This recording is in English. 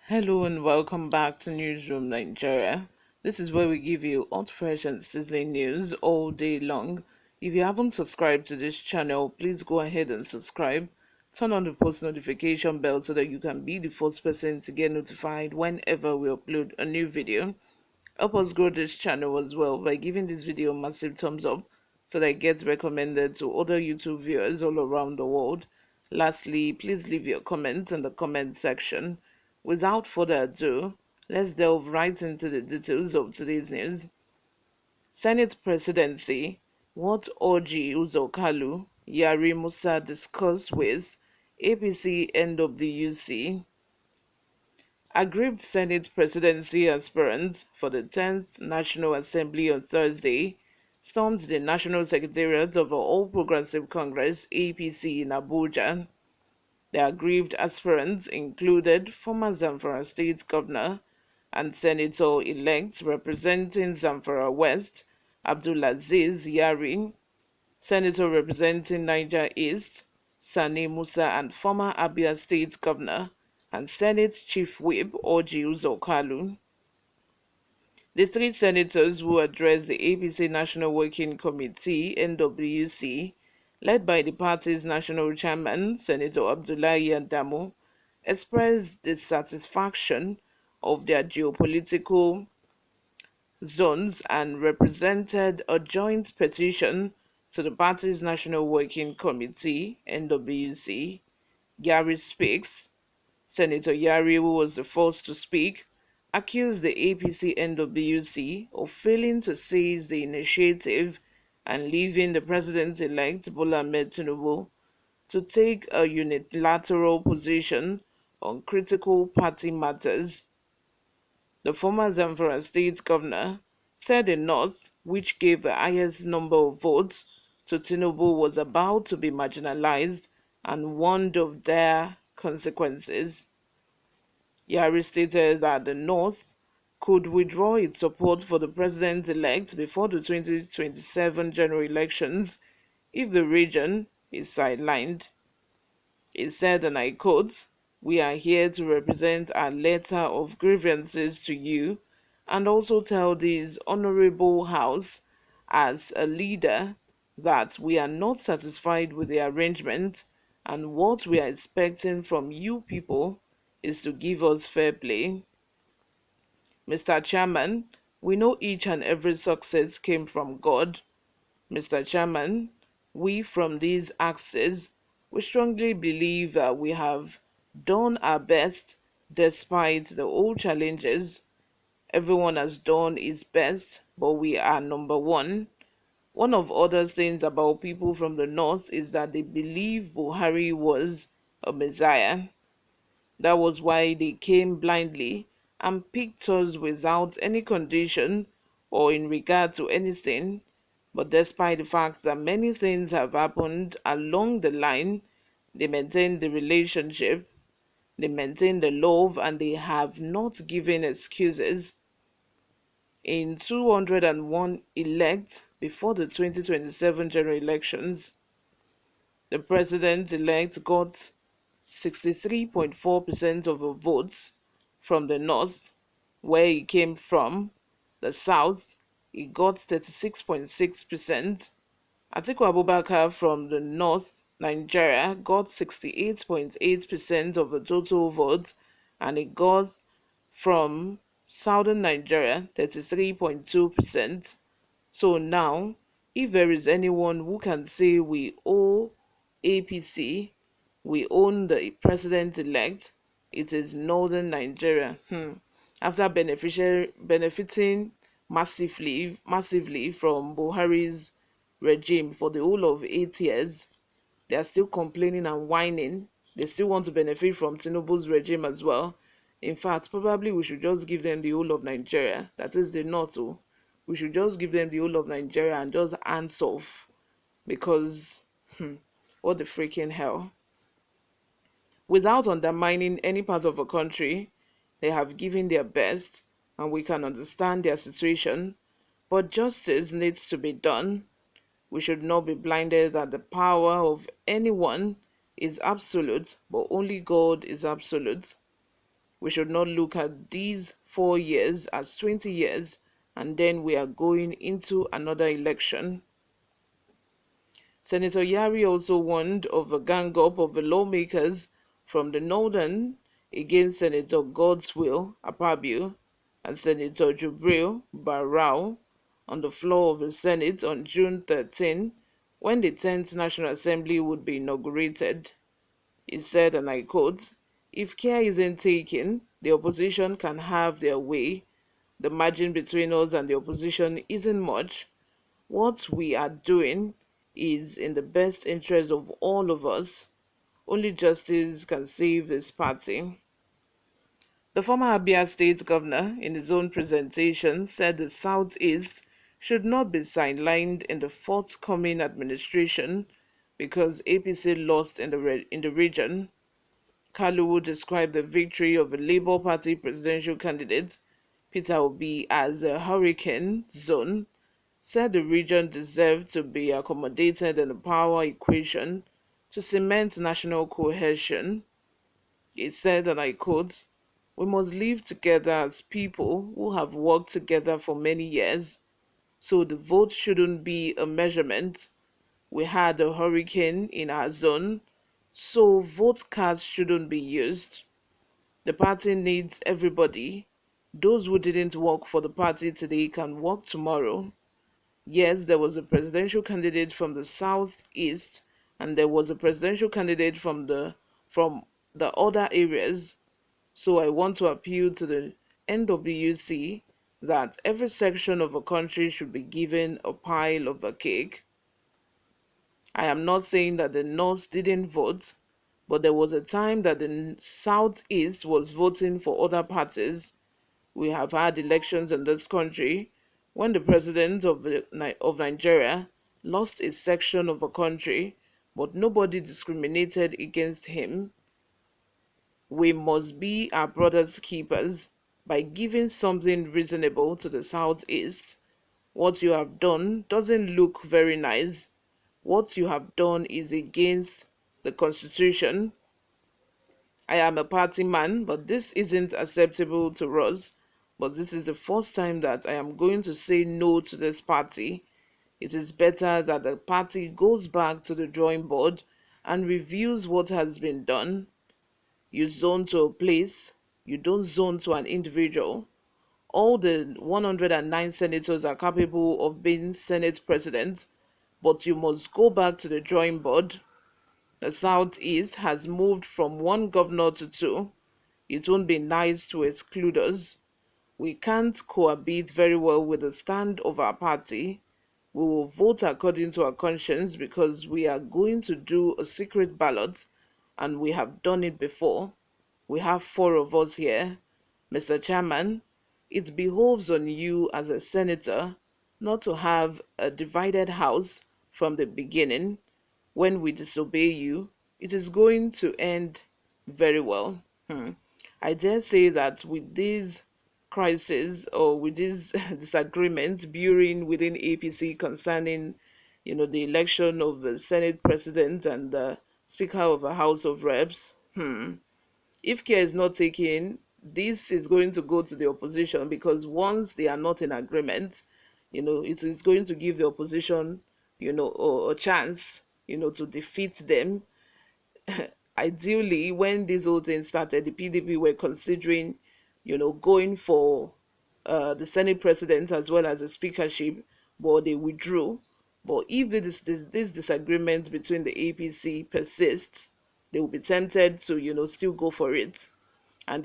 Hello and welcome back to Newsroom Nigeria. This is where we give you hot, fresh, and sizzling news all day long. If you haven't subscribed to this channel, please go ahead and subscribe. Turn on the post notification bell so that you can be the first person to get notified whenever we upload a new video. Help us grow this channel as well by giving this video a massive thumbs up so that it gets recommended to other YouTube viewers all around the world. Lastly, please leave your comments in the comment section. Without further ado, let's delve right into the details of today's news. Senate presidency: what Orji Uzokalu, Yari Musa discussed with APC NWC. Aggrieved Senate presidency aspirants for the 10th National Assembly on Thursday stormed the National Secretariat of the All Progressive Congress (APC) in Abuja. The aggrieved aspirants included former Zamfara State Governor and Senator-elect representing Zamfara West, Abdulaziz Yari, Senator representing Niger East, Sani Musa, and former Abia State Governor and Senate Chief Whip Orji Uzokalu. The three senators who addressed the APC National Working Committee (NWC), led by the party's national chairman, Senator Abdullahi Adamu, expressed dissatisfaction of their geopolitical zones and represented a joint petition to the party's National Working Committee (NWC). Gary speaks. Senator Yari, who was the first to speak, accused the APC NWC of failing to seize the initiative and leaving the president-elect Bola Ahmed Tinubu to take a unilateral position on critical party matters. The former Zamfara State Governor said the North, which gave the highest number of votes to Tinubu, was about to be marginalized and warned of dire consequences. Yari stated that the North could withdraw its support for the president-elect before the 2027 general elections if the region is sidelined. He said, and I quote, "We are here to represent our letter of grievances to you and also tell this honorable House as a leader that we are not satisfied with the arrangement and what we are expecting from you people is to give us fair play. Mr. Chairman, we know each and every success came from God. Mr. Chairman, we from these axes, we strongly believe that we have done our best despite the old challenges. Everyone has done his best, but we are number one. One of other things about people from the north is that they believe Buhari was a messiah. That was why they came blindly and picked us without any condition or in regard to anything. But despite the fact that many things have happened along the line, they maintain the relationship, they maintain the love, and they have not given excuses. In 201 elect before the 2027 general elections, the president-elect got 63.4% of the votes from the north, where he came from. The south, he got 36.6%. Atiku Abubakar from the north Nigeria got 68.8% of the total votes, and he got from southern Nigeria 33.2%. So now, if there is anyone who can say we owe APC, we own the president-elect, it is northern Nigeria. After benefiting massively from Buhari's regime for the whole of 8 years, they are still complaining and whining. They still want to benefit from Tinubu's regime as well. In fact, probably we should just give them the whole of Nigeria, that is the north. We should just give them the whole of Nigeria and just hands off because what the freaking hell. Without undermining any part of a country, they have given their best and we can understand their situation, but justice needs to be done. We should not be blinded that the power of anyone is absolute, but only God is absolute. We should not look at these 4 years as 20 years and then we are going into another election. Senator Yari also warned of a gang up of the lawmakers from the northern against Senator Godswill Apabio and Senator Jubril Barrao on the floor of the Senate on June 13 when the 10th National Assembly would be inaugurated. He said, and I quote, "If care isn't taken, the opposition can have their way. The margin between us and the opposition isn't much. What we are doing is in the best interest of all of us. Only justice can save this party." The former Abia State governor, in his own presentation, said the Southeast should not be sidelined in the forthcoming administration because APC lost in the region. Kalu described the victory of the Labour Party presidential candidate, Peter Obi, as a hurricane zone, said the region deserved to be accommodated in the power equation to cement national cohesion. He said, and I quote, "We must live together as people who have worked together for many years, so the vote shouldn't be a measurement. We had a hurricane in our zone, so vote cards shouldn't be used. The party needs everybody. Those who didn't work for the party today can work tomorrow. Yes, there was a presidential candidate from the southeast and there was a presidential candidate from the other areas. So I want to appeal to the NWC that every section of a country should be given a pile of the cake. I am not saying that the North didn't vote, but there was a time that the Southeast was voting for other parties. We have had elections in this country when the president of Nigeria lost a section of a country, but nobody discriminated against him. We must be our brother's keepers by giving something reasonable to the Southeast. What you have done doesn't look very nice. What you have done is against the Constitution. I am a party man, but this isn't acceptable to us. But this is the first time that I am going to say no to this party. It is better that the party goes back to the drawing board and reviews what has been done. You zone to a place, you don't zone to an individual. All the 109 senators are capable of being Senate president, but you must go back to the drawing board. The Southeast has moved from one governor to two. It won't be nice to exclude us. We can't cohabit very well with the stand of our party. We will vote according to our conscience because we are going to do a secret ballot and we have done it before. We have four of us here. Mr. Chairman, it behoves on you as a senator not to have a divided house from the beginning. When we disobey you, it is going to end very well. I dare say that with this crisis or with this disagreement brewing within APC concerning, the election of the Senate President and the Speaker of the House of Reps, if care is not taken, this is going to go to the opposition because once they are not in agreement, it is going to give the opposition, a chance, to defeat them. Ideally, when this whole thing started, the PDP were considering, going for the Senate president as well as the speakership, but they withdrew. But if this disagreement between the APC persists, they will be tempted to, still go for it. And